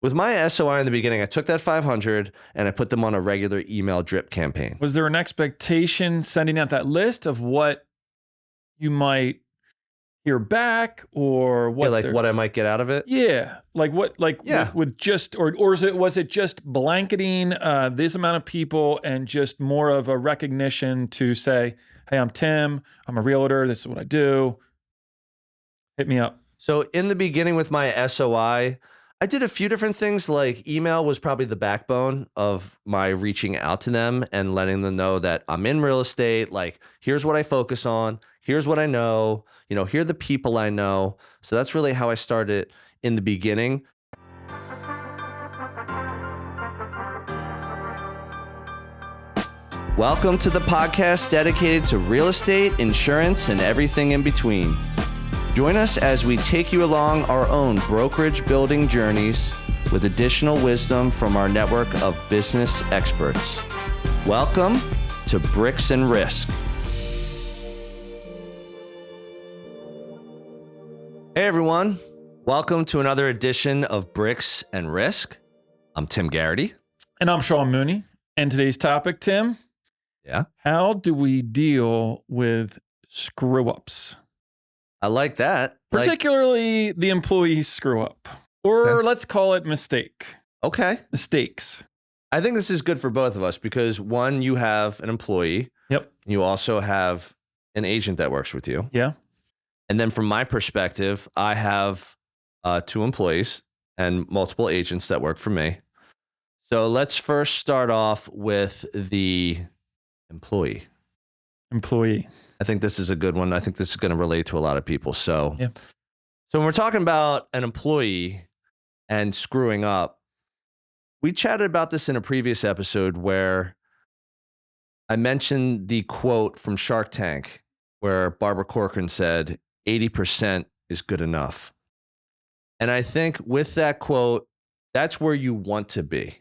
With my SOI in the beginning, I took that 500 and I put them on a regular email drip campaign. Was there an expectation sending out that list of what you might hear back or what? Yeah, like what I might get out of it? Yeah, like what? Like with just or was it just blanketing this amount of people and just more of a recognition to say, hey, I'm Tim, I'm a realtor, this is what I do. Hit me up. So in the beginning with my SOI, I did a few different things. Like email was probably the backbone of my reaching out to them and letting them know that I'm in real estate. Like, here's what I focus on. Here's what I know. Here are the people I know. So that's really how I started in the beginning. Welcome to the podcast dedicated to real estate, insurance, and everything in between. Join us as we take you along our own brokerage building journeys with additional wisdom from our network of business experts. Welcome to Bricks and Risk. Hey everyone, welcome to another edition of Bricks and Risk. I'm Tim Garrity. And I'm Sean Mooney. And today's topic, Tim, how do we deal with screw-ups? I like that. Particularly the employee screw up, or let's call it mistake. Okay. Mistakes. I think this is good for both of us because one, you have an employee. Yep. You also have an agent that works with you. Yeah. And then from my perspective, I have 2 employees and multiple agents that work for me. So let's first start off with the employee. I think this is a good one. I think this is going to relate to a lot of people. So when we're talking about an employee and screwing up, we chatted about this in a previous episode where I mentioned the quote from Shark Tank where Barbara Corcoran said, 80% is good enough. And I think with that quote, that's where you want to be.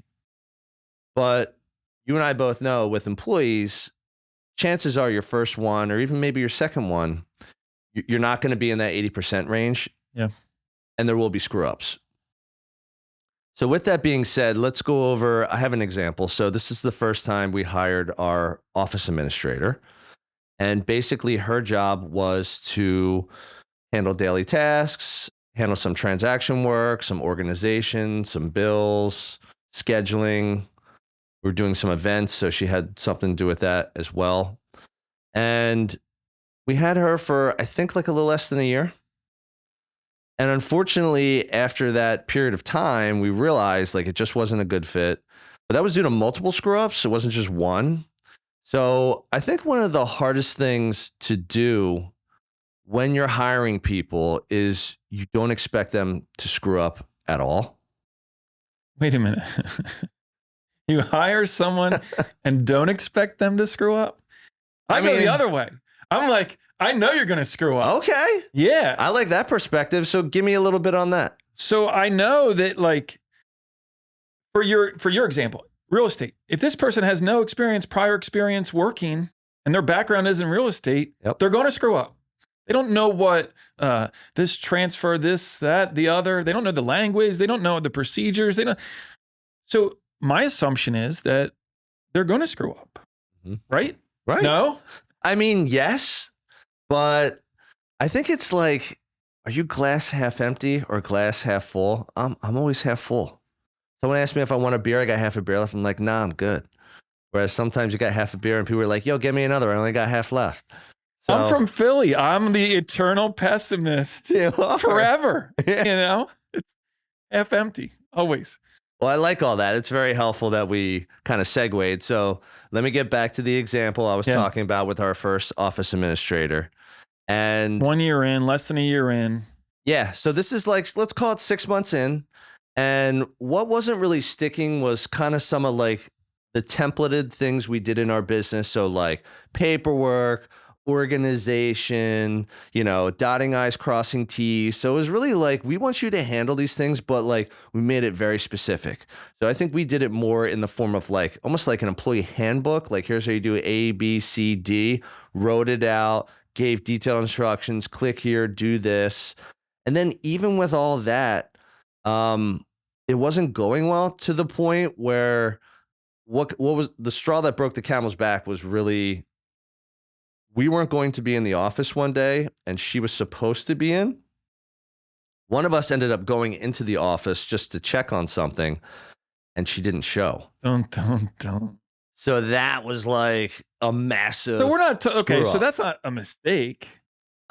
But you and I both know with employees, chances are your first one or even maybe your second one, you're not going to be in that 80% range. Yeah. And there will be screw ups. So with that being said, let's go over, I have an example. So this is the first time we hired our office administrator. And basically her job was to handle daily tasks, handle some transaction work, some organization, some bills, scheduling. We're doing some events, so she had something to do with that as well. And we had her for, I think, like a little less than a year. And unfortunately, after that period of time, we realized like it just wasn't a good fit. But that was due to multiple screw-ups. It wasn't just one. So I think one of the hardest things to do when you're hiring people is you don't expect them to screw up at all. Wait a minute. You hire someone and don't expect them to screw up? I go the other way. I'm like, I know you're going to screw up. Okay. Yeah. I like that perspective. So give me a little bit on that. So I know that like, for your example, real estate, if this person has no prior experience working and their background is in real estate, they're going to screw up. They don't know what this transfer, this, that, the other. They don't know the language. They don't know the procedures. So my assumption is that they're going to screw up, right? Right. No? I mean, yes, but I think it's like, are you glass half empty or glass half full? I'm always half full. Someone asked me if I want a beer. I got half a beer left. I'm like, nah, I'm good. Whereas sometimes you got half a beer and people are like, yo, get me another. I only got half left. So, I'm from Philly. I'm the eternal pessimist forever. Yeah. It's half empty, always. Well, I like all that. It's very helpful that we kind of segued. So let me get back to the example I was talking about with our first office administrator. And 1 year in, less than a year in. Yeah. So this is like, let's call it 6 months in. And what wasn't really sticking was kind of some of like the templated things we did in our business. So like paperwork, organization, dotting I's, crossing T's. So it was really like, we want you to handle these things, but like we made it very specific. So I think we did it more in the form of like, almost like an employee handbook. Like here's how you do A, B, C, D, wrote it out, gave detailed instructions, click here, do this. And then even with all that, it wasn't going well, to the point where what was the straw that broke the camel's back was really, we weren't going to be in the office one day and she was supposed to be in. One of us ended up going into the office just to check on something, and she didn't show. Don't. So that was like a massive. So we're not okay. So screw-up. that's not a mistake.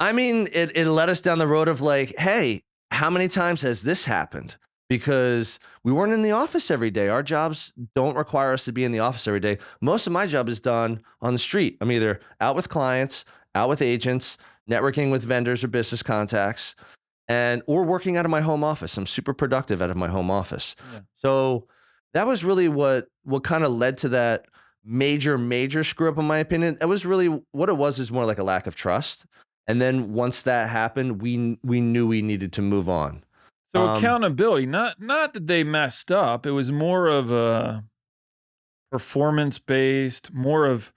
I mean, it led us down the road of like, hey, how many times has this happened? Because we weren't in the office every day. Our jobs don't require us to be in the office every day. Most of my job is done on the street. I'm either out with clients, out with agents, networking with vendors or business contacts, or working out of my home office. I'm super productive out of my home office. Yeah. So that was really what kind of led to that major screw up, in my opinion. That was really what it was, is more like a lack of trust. And then once that happened, we knew we needed to move on. So accountability, not that they messed up. It was more of a performance based, more of,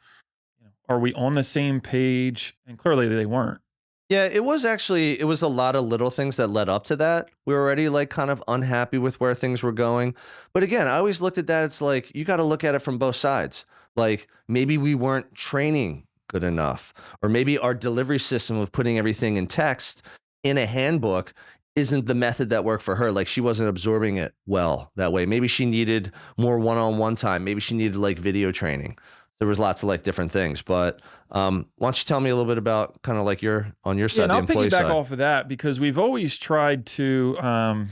are we on the same page? And clearly they weren't. Yeah, it was a lot of little things that led up to that. We were already like kind of unhappy with where things were going. But again, I always looked at that. It's like, you got to look at it from both sides. Like, maybe we weren't training good enough, or maybe our delivery system of putting everything in text in a handbook isn't the method that worked for her. Like, she wasn't absorbing it well that way. Maybe she needed more one-on-one time. Maybe she needed like video training. There was lots of like different things, but why don't you tell me a little bit about kind of like on your side, and the I'll employee piggyback side. off of that, because we've always tried to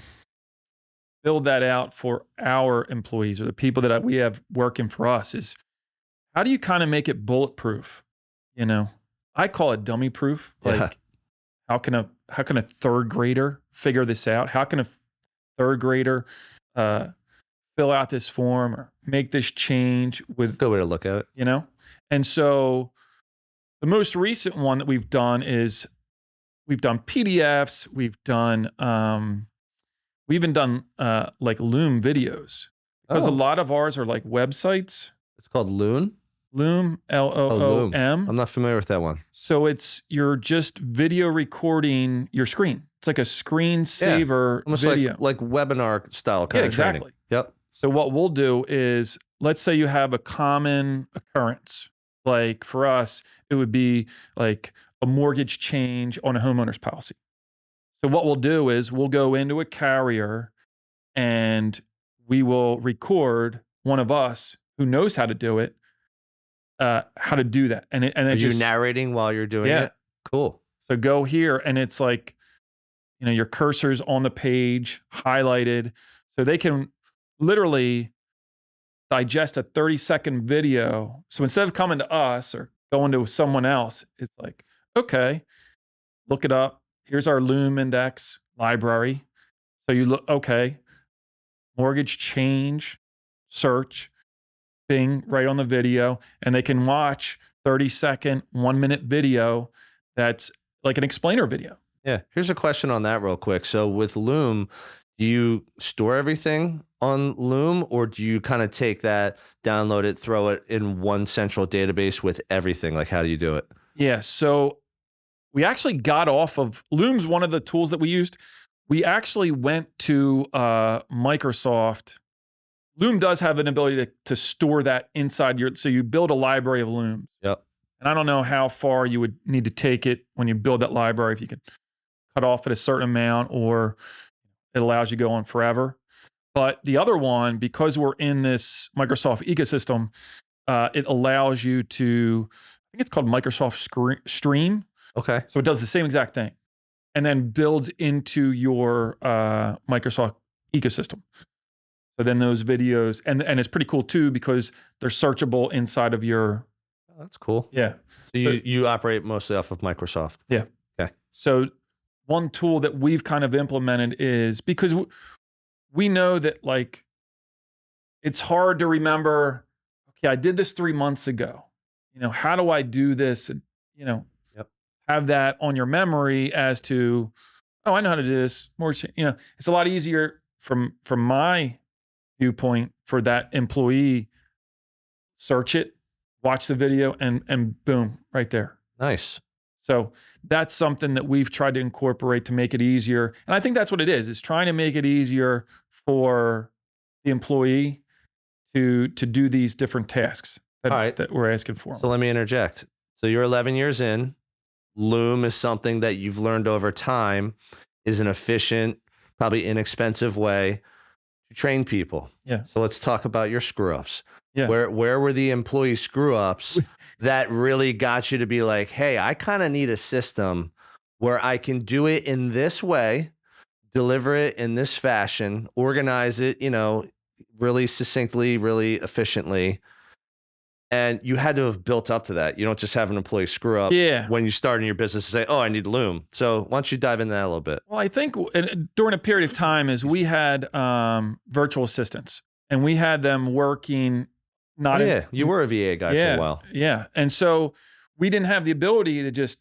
build that out for our employees, or the people that we have working for us, is how do you kind of make it bulletproof? I call it dummy proof. Like, Yeah. how can a third grader figure this out? How can a third grader fill out this form or make this change with, Good way to look at it. And so the most recent one that we've done is we've done PDFs, we even done like Loom videos, because a lot of ours are like websites. It's called Loom. Loom, Loom. Loom. I'm not familiar with that one. So you're just video recording your screen. It's like a screensaver Almost video. like webinar style kind Yeah, of training. exactly. Yep. So what we'll do is, let's say you have a common occurrence. Like for us, it would be like a mortgage change on a homeowner's policy. So what we'll do is we'll go into a carrier and we will record one of us who knows how to do it, how to do that. And then Are just you narrating while you're doing it? Cool. So go here, and it's like, your cursor's on the page, highlighted, so they can literally digest a 30-second video. So instead of coming to us or going to someone else, it's like, okay, look it up. Here's our Loom index library. So you look, okay, mortgage change, search, Bing, right on the video, and they can watch 30-second, 1-minute video that's like an explainer video. Yeah. Here's a question on that real quick. So with Loom, do you store everything on Loom, or do you kind of take that, download it, throw it in one central database with everything? Like, how do you do it? Yeah. So we actually got off of Loom's one of the tools that we used. We actually went to Microsoft. Loom does have an ability to store that inside so you build a library of Looms. Yep. And I don't know how far you would need to take it when you build that library, if you could cut off at a certain amount, or it allows you to go on forever. But the other one, because we're in this Microsoft ecosystem, it allows you to, I think it's called Microsoft Stream. Okay. So it does the same exact thing, and then builds into your Microsoft ecosystem. So then those videos, and it's pretty cool too, because they're searchable inside of your. Oh, that's cool. Yeah. So you operate mostly off of Microsoft. Yeah. Okay. So one tool that we've kind of implemented is, because we know that like it's hard to remember, okay, I did this 3 months ago. How do I do this? And, Yep. have that on your memory as to, oh, I know how to do this. It's a lot easier from my viewpoint for that employee, search it, watch the video, and boom, right there. Nice. So that's something that we've tried to incorporate to make it easier. And I think that's what it is trying to make it easier for the employee to do these different tasks that we're asking for. So let me interject. So you're 11 years in. Loom is something that you've learned over time is an efficient, probably inexpensive way to train people. Yeah. So let's talk about your screw ups. Yeah. Where were the employee screw ups that really got you to be like, hey, I kind of need a system where I can do it in this way, deliver it in this fashion, organize it, really succinctly, really efficiently. And you had to have built up to that. You don't just have an employee screw up when you start in your business and say, oh, I need Loom. So why don't you dive into that a little bit? Well, I think during a period of time is we had virtual assistants, and we had them working you were a VA guy for a while. Yeah. And so we didn't have the ability to just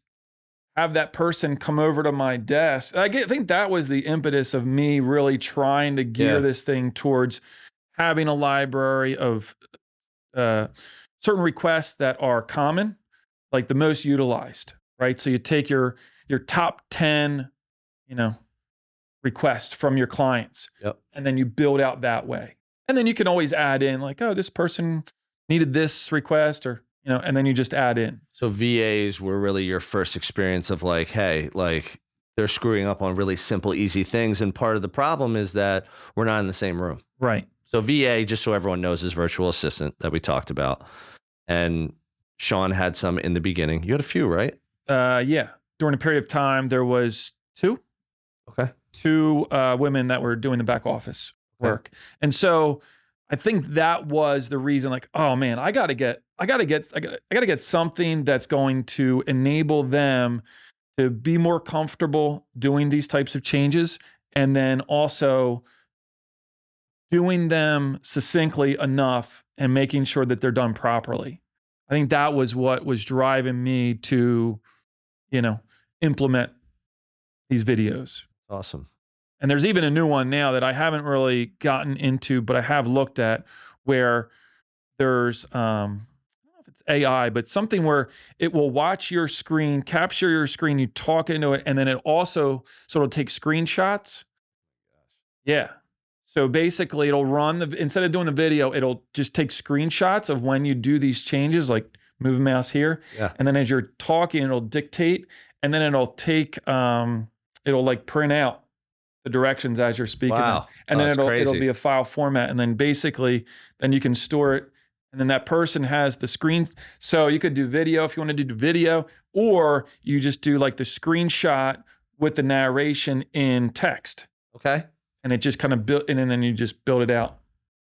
have that person come over to my desk. I think that was the impetus of me really trying to gear this thing towards having a library of certain requests that are common, like the most utilized, right? So you take your top 10, requests from your clients, and then you build out that way. And then you can always add in like, oh, this person needed this request, or, and then you just add in. So VAs were really your first experience of like, hey, like they're screwing up on really simple, easy things. And part of the problem is that we're not in the same room. Right. So VA, just so everyone knows, is virtual assistant that we talked about. And Sean had some in the beginning. You had a few, right? Yeah. During a period of time, there was 2. Okay. 2 women that were doing the back office work. And so I think that was the reason, like, oh man, I gotta get something that's going to enable them to be more comfortable doing these types of changes, and then also doing them succinctly enough and making sure that they're done properly. I think that was what was driving me to, implement these videos. Awesome. And there's even a new one now that I haven't really gotten into, but I have looked at, where there's, I don't know if it's AI, but something where it will watch your screen, capture your screen, you talk into it, and then it'll take screenshots. Yeah. So basically it'll run instead of doing the video, it'll just take screenshots of when you do these changes, like move mouse here. Yeah. And then as you're talking, it'll dictate, and then it'll take, it'll like print out the directions as you're speaking. Wow. And then it'll be a file format. And then basically, then you can store it. And then that person has the screen. So you could do video if you want to do video, or you just do like the screenshot with the narration in text. Okay. And it just kind of built, and then you just build it out.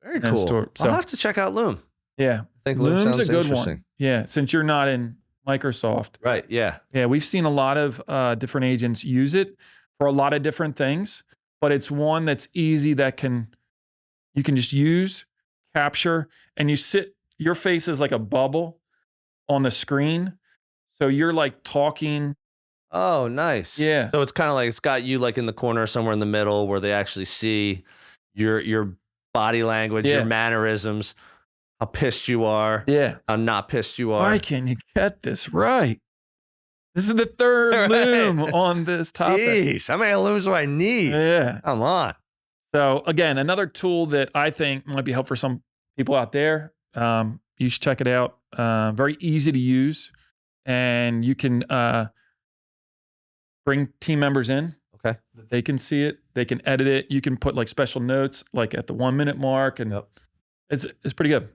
Very cool. So I'll have to check out Loom. Yeah. I think Loom's a good one. Yeah. Since you're not in Microsoft. Right. Yeah. Yeah. We've seen a lot of different agents use it for a lot of different things, but it's one that's easy that you can just use, capture, and your face is like a bubble on the screen. So you're like talking. Oh, nice. Yeah. So it's kind of like, it's got you like in the corner somewhere in the middle where they actually see your body language, your mannerisms, how pissed you are, how not pissed you are. Why can't you get this right? This is the third Loom on this topic. Jeez, how many Looms do I need? Yeah. Come on. So again, another tool that I think might be helpful for some people out there. You should check it out. Very easy to use. And you can bring team members in. Okay. They can see it. They can edit it. You can put like special notes like at the 1 minute mark. And it's pretty good.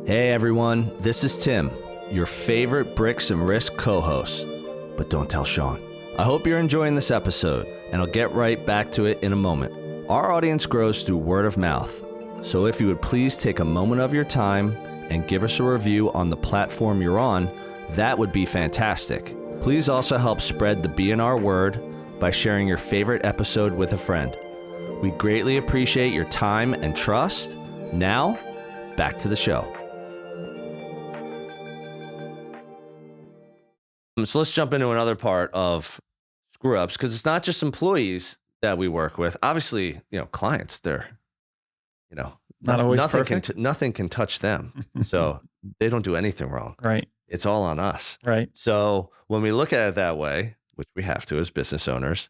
Hey everyone, this is Tim, your favorite Bricks and Risk co-host, but don't tell Sean. I hope you're enjoying this episode, and I'll get right back to it in a moment. Our audience grows through word of mouth, so if you would please take a moment of your time and give us a review on the platform you're on, that would be fantastic. Please also help spread the BNR word by sharing your favorite episode with a friend. We greatly appreciate your time and trust. Now, back to the show. So let's jump into another part of screw ups, because it's not just employees that we work with. Obviously, clients, they're, not always perfect. Nothing can touch them. So they don't do anything wrong. Right. It's all on us. Right. So when we look at it that way, which we have to as business owners,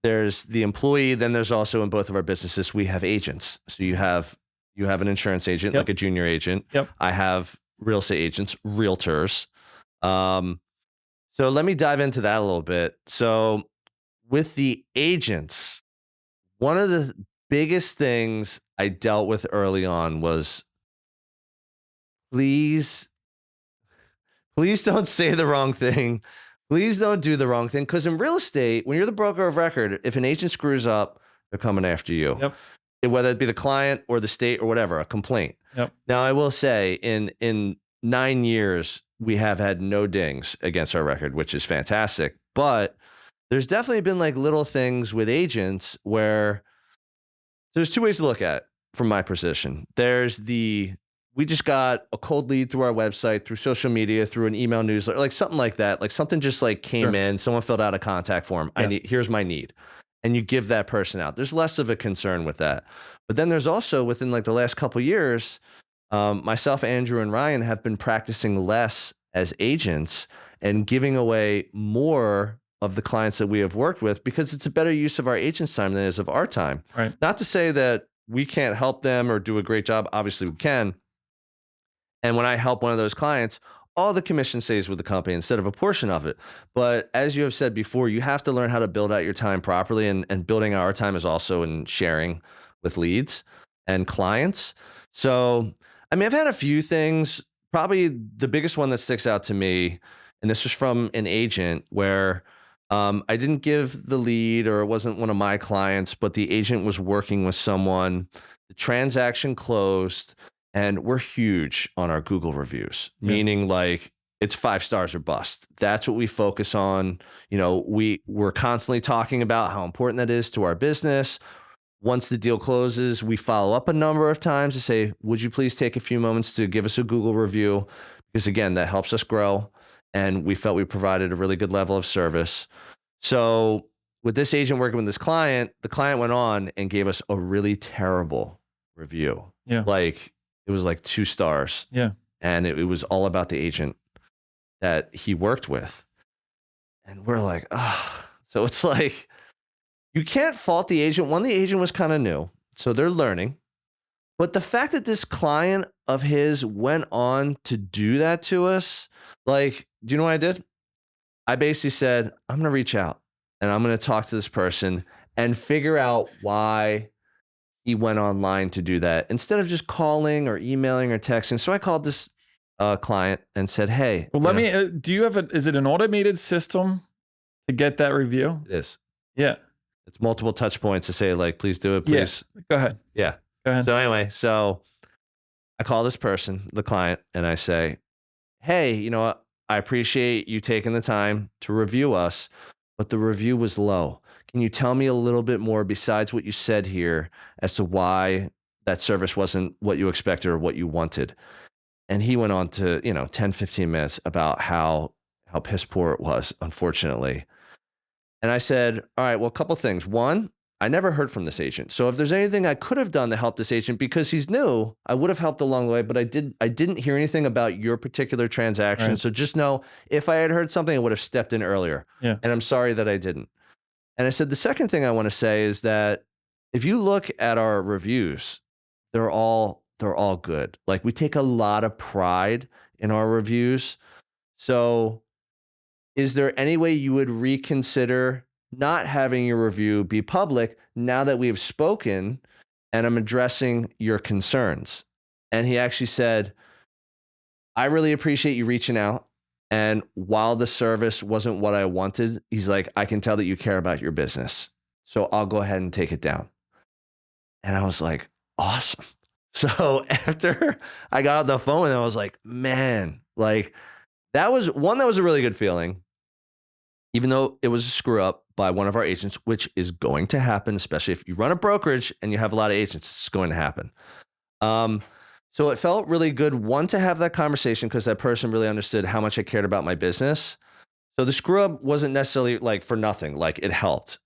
there's the employee. Then there's also, in both of our businesses, we have agents. So you have an insurance agent, Yep. like a junior agent. Yep. I have real estate agents, realtors. So let me dive into that a little bit. So with the agents, one of the biggest things I dealt with early on was, please don't say the wrong thing. Please don't do the wrong thing. Because in real estate, when you're the broker of record, if an agent screws up, they're coming after you. Yep. Whether it be the client or the state or whatever, a complaint. Yep. Now, I will say in 9 years, we have had no dings against our record, which is fantastic. But there's definitely been like little things with agents where there's two ways to look at it from my position. There's we just got a cold lead through our website, through social media, through an email newsletter, like something like that. Like something just like came Sure. in, someone filled out a contact form. Yeah. Here's my need. And you give that person out. There's less of a concern with that. But then there's also, within like the last couple of years, myself, Andrew, and Ryan have been practicing less as agents and giving away more of the clients that we have worked with, because it's a better use of our agents' time than it is of our time. Right. Not to say that we can't help them or do a great job. Obviously, we can. And when I help one of those clients, all the commission stays with the company instead of a portion of it. But as you have said before, you have to learn how to build out your time properly. And building our time is also in sharing with leads and clients. So, I mean, I've had a few things. Probably the biggest one that sticks out to me, and this was from an agent where I didn't give the lead, or it wasn't one of my clients, but the agent was working with someone. The transaction closed. And we're huge on our Google reviews, meaning like it's 5 stars or bust. That's what we focus on. You know, we're constantly talking about how important that is to our business. Once the deal closes, we follow up a number of times to say, would you please take a few moments to give us a Google review? Because again, that helps us grow. And we felt we provided a really good level of service. So with this agent working with this client, the client went on and gave us a really terrible review. Yeah. Like, it was like 2 stars. Yeah. And it was all about the agent that he worked with. And we're like, ah. So it's like, you can't fault the agent. One, the agent was kind of new, so they're learning. But the fact that this client of his went on to do that to us, like, do you know what I did? I basically said, I'm going to reach out and I'm going to talk to this person and figure out why he went online to do that instead of just calling or emailing or texting. So I called this client and said, hey. Well, let me, do you have is it an automated system to get that review? It is. Yeah. It's multiple touch points to say, like, please do it, please. Yeah. Go ahead. Yeah. Go ahead. So anyway, so I call this person, the client, and I say, hey, you know what? I appreciate you taking the time to review us, but the review was low. Can you tell me a little bit more besides what you said here as to why that service wasn't what you expected or what you wanted? And he went on to, 10, 15 minutes about how piss poor it was, unfortunately. And I said, all right, well, a couple things. One, I never heard from this agent. So if there's anything I could have done to help this agent, because he's new, I would have helped along the way, but I didn't hear anything about your particular transaction. Right. So just know, if I had heard something, I would have stepped in earlier. Yeah. And I'm sorry that I didn't. And I said, the second thing I want to say is that if you look at our reviews, they're all good. Like, we take a lot of pride in our reviews. So is there any way you would reconsider not having your review be public now that we've spoken and I'm addressing your concerns? And he actually said, I really appreciate you reaching out. And while the service wasn't what I wanted, he's like, I can tell that you care about your business. So I'll go ahead and take it down. And I was like, awesome. So after I got off the phone, I was like, man, like, that was a really good feeling. Even though it was a screw up by one of our agents, which is going to happen, especially if you run a brokerage and you have a lot of agents, it's going to happen. So it felt really good, one, to have that conversation because that person really understood how much I cared about my business. So the screw up wasn't necessarily like for nothing, like it helped.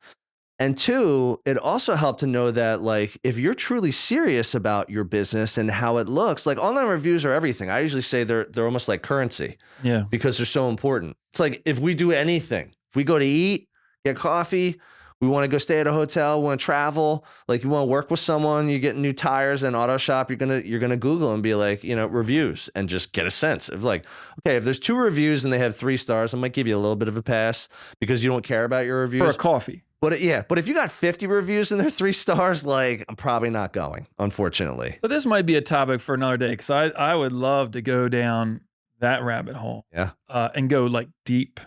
And two, it also helped to know that, like, if you're truly serious about your business and how it looks, like, online reviews are everything. I usually say they're almost like currency. Yeah. Because they're so important. It's like, if we do anything, if we go to eat, get coffee, We want to go stay at a hotel, we want to travel, like you want to work with someone, you get new tires and auto shop, you're gonna Google and be like, reviews and just get a sense of like, okay, if there's 2 reviews and they have 3 stars, I might give you a little bit of a pass because you don't care about your reviews. For a coffee. But if you got 50 reviews and they're 3 stars, like I'm probably not going, unfortunately. But this might be a topic for another day because I would love to go down that rabbit hole. Yeah. And go like deep.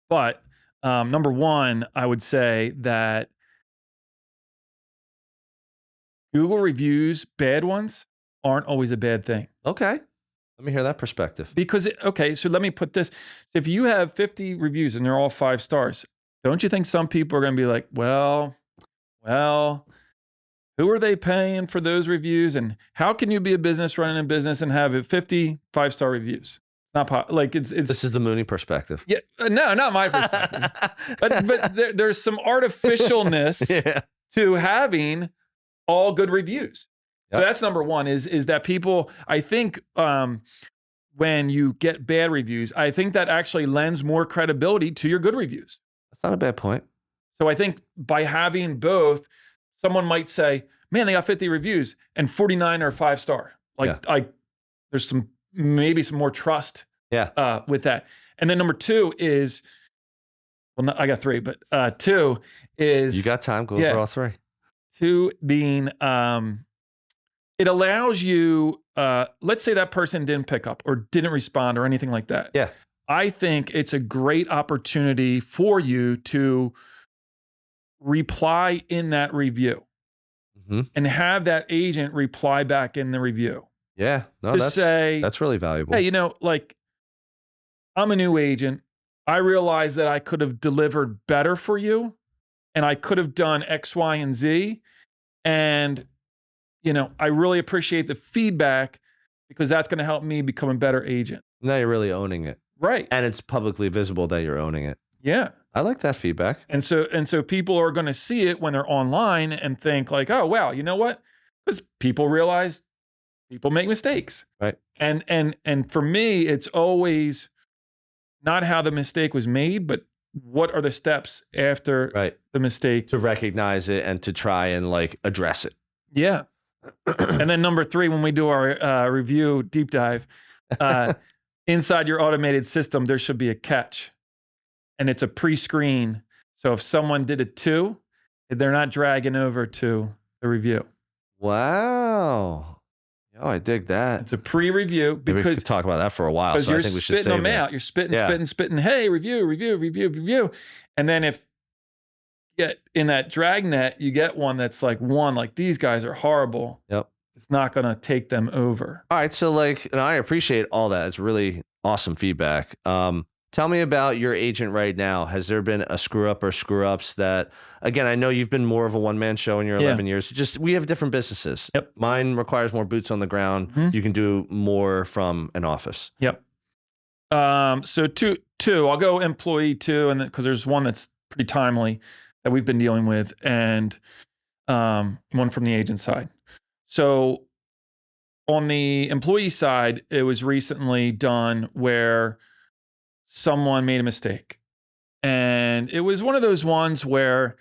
But number one, I would say that Google reviews, bad ones, aren't always a bad thing. Okay. Let me hear that perspective. Because, so let me put this. If you have 50 reviews and they're all 5 stars, don't you think some people are going to be like, well, who are they paying for those reviews? And how can you be a business running a business and have 50 5-star reviews? Not like it's. This is the Mooney perspective. Yeah, no, not my perspective. but there's some artificialness to having all good reviews. So that's number one. Is that people? I think when you get bad reviews, I think that actually lends more credibility to your good reviews. That's not a bad point. So I think by having both, someone might say, "Man, they got 50 reviews and 49 are 5-star." There's maybe some more trust with that. And then number 2 is, I got 3, but 2 is... You got time, go for all 3. 2 being, it allows you, let's say that person didn't pick up or didn't respond or anything like that. Yeah. I think it's a great opportunity for you to reply in that review and have that agent reply back in the review. Yeah, no, that's really valuable. Hey, I'm a new agent. I realize that I could have delivered better for you and I could have done X, Y, and Z. And, I really appreciate the feedback because that's going to help me become a better agent. Now you're really owning it. Right. And it's publicly visible that you're owning it. Yeah. I like that feedback. And so people are going to see it when they're online and think like, oh, wow, you know what? Because people realize people make mistakes. Right. And for me, it's always not how the mistake was made, but what are the steps after the mistake to recognize it and to try and like address it. Yeah. And then number 3, when we do our review deep dive, inside your automated system, there should be a catch, and it's a pre-screen. So if someone did a 2, they're not dragging over to the review. Wow. Oh, I dig that. It's a pre-review because we could talk about that for a while. Because you're spitting them out. You're spitting. Hey, review. And then if you get in that dragnet, you get one that's like these guys are horrible. Yep. It's not going to take them over. All right. So and I appreciate all that. It's really awesome feedback. Tell me about your agent right now. Has there been a screw up or screw ups that, again, I know you've been more of a one-man show in your 11 years. We have different businesses. Yep. Mine requires more boots on the ground. You can do more from an office. Yep. So two, I'll go employee 2, and because there's one that's pretty timely that we've been dealing with, and one from the agent side. So on the employee side, it was recently done where someone made a mistake. And it was one of those ones where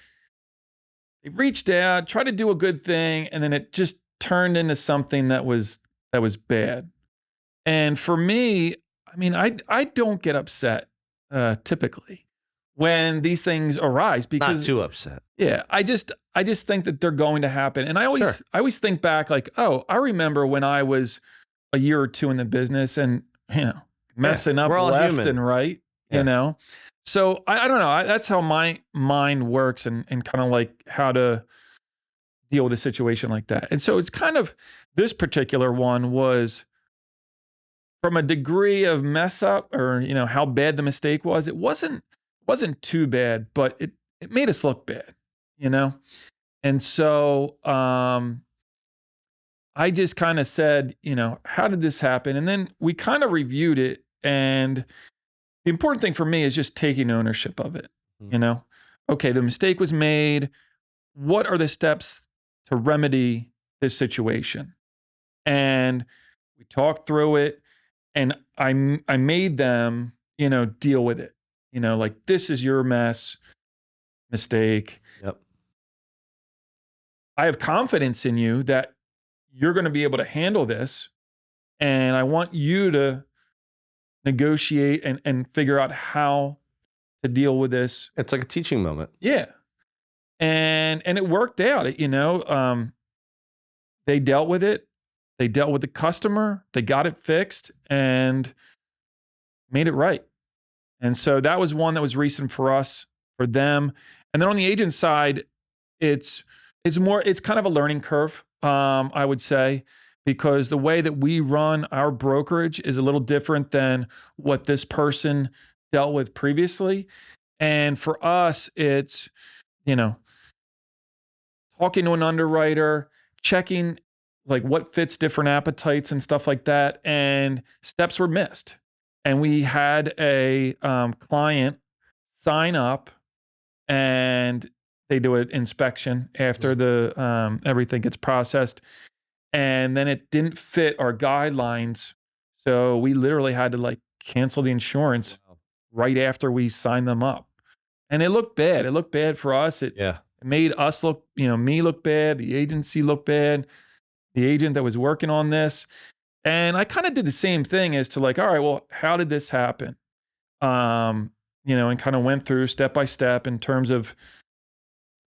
they reached out, tried to do a good thing, and then it just turned into something that was bad. And for me, I don't get upset typically when these things arise because not too upset. Yeah, I just think that they're going to happen. And I always think back like, oh, I remember when I was a year or 2 in the business and messing up left and right, So I don't know. That's how my mind works and kind of like how to deal with a situation like that. And so it's kind of, this particular one was from a degree of mess up or, how bad the mistake was. It wasn't too bad, but it made us look bad, And so I just kind of said, how did this happen? And then we kind of reviewed it. And the important thing for me is just taking ownership of it. Okay, the mistake was made. What are the steps to remedy this situation? And we talked through it, and I made them, deal with it. Like, this is your mistake. Yep. I have confidence in you that you're going to be able to handle this. And I want you to negotiate and figure out how to deal with this. It's like a teaching moment. Yeah. And it worked out. They dealt with it. They dealt with the customer. They got it fixed and made it right. And so that was one that was recent for us, for them. And then on the agent side, it's kind of a learning curve, I would say, because the way that we run our brokerage is a little different than what this person dealt with previously. And for us, it's, talking to an underwriter, checking like what fits different appetites and stuff like that. And steps were missed. And we had a client sign up and they do an inspection after the everything gets processed. And then it didn't fit our guidelines. So we literally had to like cancel the insurance right after we signed them up. And it looked bad. It looked bad for us. It made us look, me look bad, the agency look bad, the agent that was working on this. And I kind of did the same thing as to like, all right, well, how did this happen? And kind of went through step by step in terms of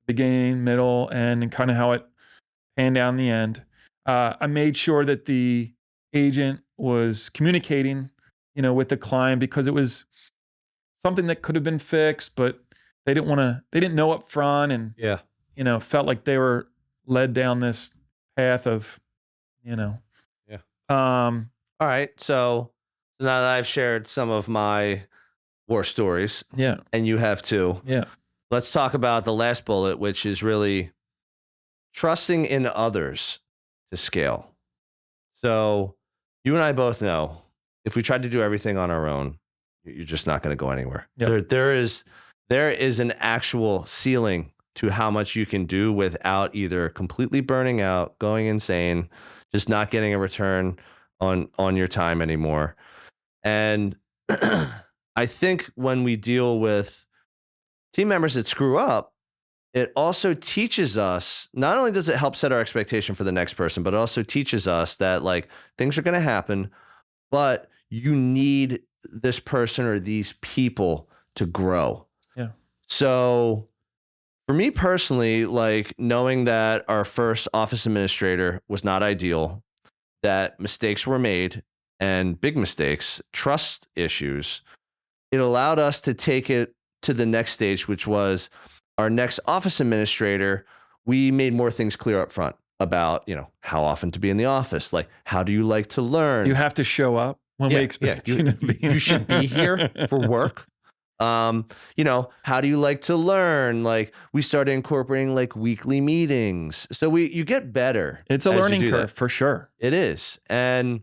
beginning, middle, and kind of how it panned out in the end. I made sure that the agent was communicating, with the client because it was something that could have been fixed, but they didn't know up front and, felt like they were led down this path of, All right. So now that I've shared some of my war stories, and you have too, let's talk about the last bullet, which is really trusting in others to scale. So you and I both know if we tried to do everything on our own, you're just not going to go anywhere. Yep. There is an actual ceiling to how much you can do without either completely burning out, going insane, just not getting a return on your time anymore. And I think when we deal with team members that screw up, it also teaches us, not only does it help set our expectation for the next person, but it also teaches us that like things are going to happen, but you need this person or these people to grow. Yeah. So for me personally, like knowing that our first office administrator was not ideal, that mistakes were made and big mistakes, trust issues, it allowed us to take it to the next stage, which was our next office administrator. We made more things clear up front about, how often to be in the office. Like, how do you like to learn? You have to show up when we expect you to be. You should be here for work. How do you like to learn? Like we started incorporating like weekly meetings. So you get better. It's a learning curve for sure. It is. And,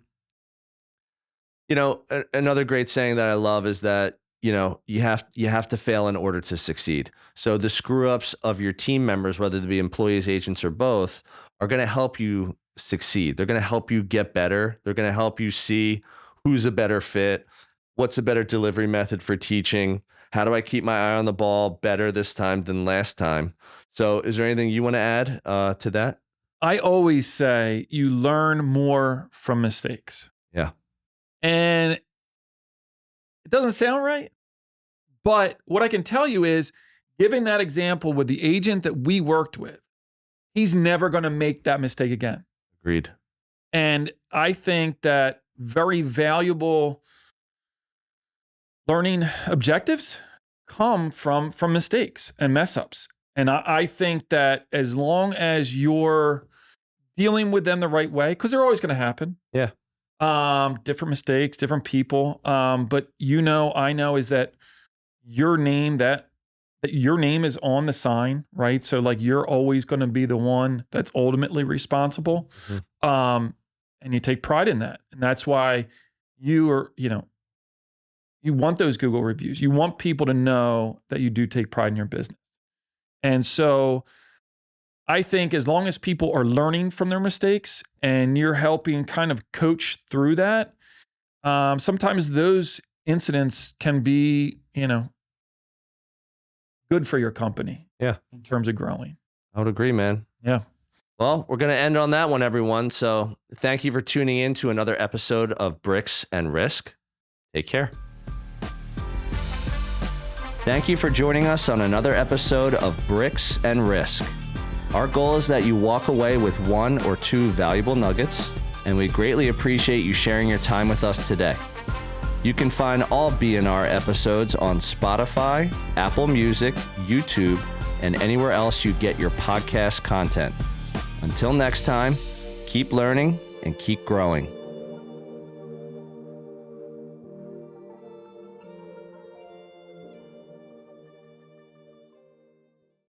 another great saying that I love is that, you have to fail in order to succeed. So the screw ups of your team members, whether they be employees, agents, or both, are going to help you succeed. They're going to help you get better. They're going to help you see who's a better fit. What's a better delivery method for teaching? How do I keep my eye on the ball better this time than last time? So is there anything you want to add to that? I always say you learn more from mistakes. Yeah. And it doesn't sound right. But what I can tell you is, giving that example with the agent that we worked with, he's never going to make that mistake again. Agreed. And I think that very valuable learning objectives come from mistakes and mess ups. And I think that as long as you're dealing with them the right way, because they're always going to happen. Yeah. Different mistakes, different people. But I know is that your name, that your name is on the sign, right? So like you're always going to be the one that's ultimately responsible. Mm-hmm. And you take pride in that. And that's why you are, you want those Google reviews. You want people to know that you do take pride in your business. And so I think as long as people are learning from their mistakes and you're helping kind of coach through that, sometimes those incidents can be, good for your company. Yeah. In terms of growing. I would agree, man. Yeah. Well, we're going to end on that one, everyone. So thank you for tuning in to another episode of Bricks and Risk. Take care. Thank you for joining us on another episode of Bricks and Risk. Our goal is that you walk away with 1 or 2 valuable nuggets, and we greatly appreciate you sharing your time with us today. You can find all BNR episodes on Spotify, Apple Music, YouTube, and anywhere else you get your podcast content. Until next time, keep learning and keep growing.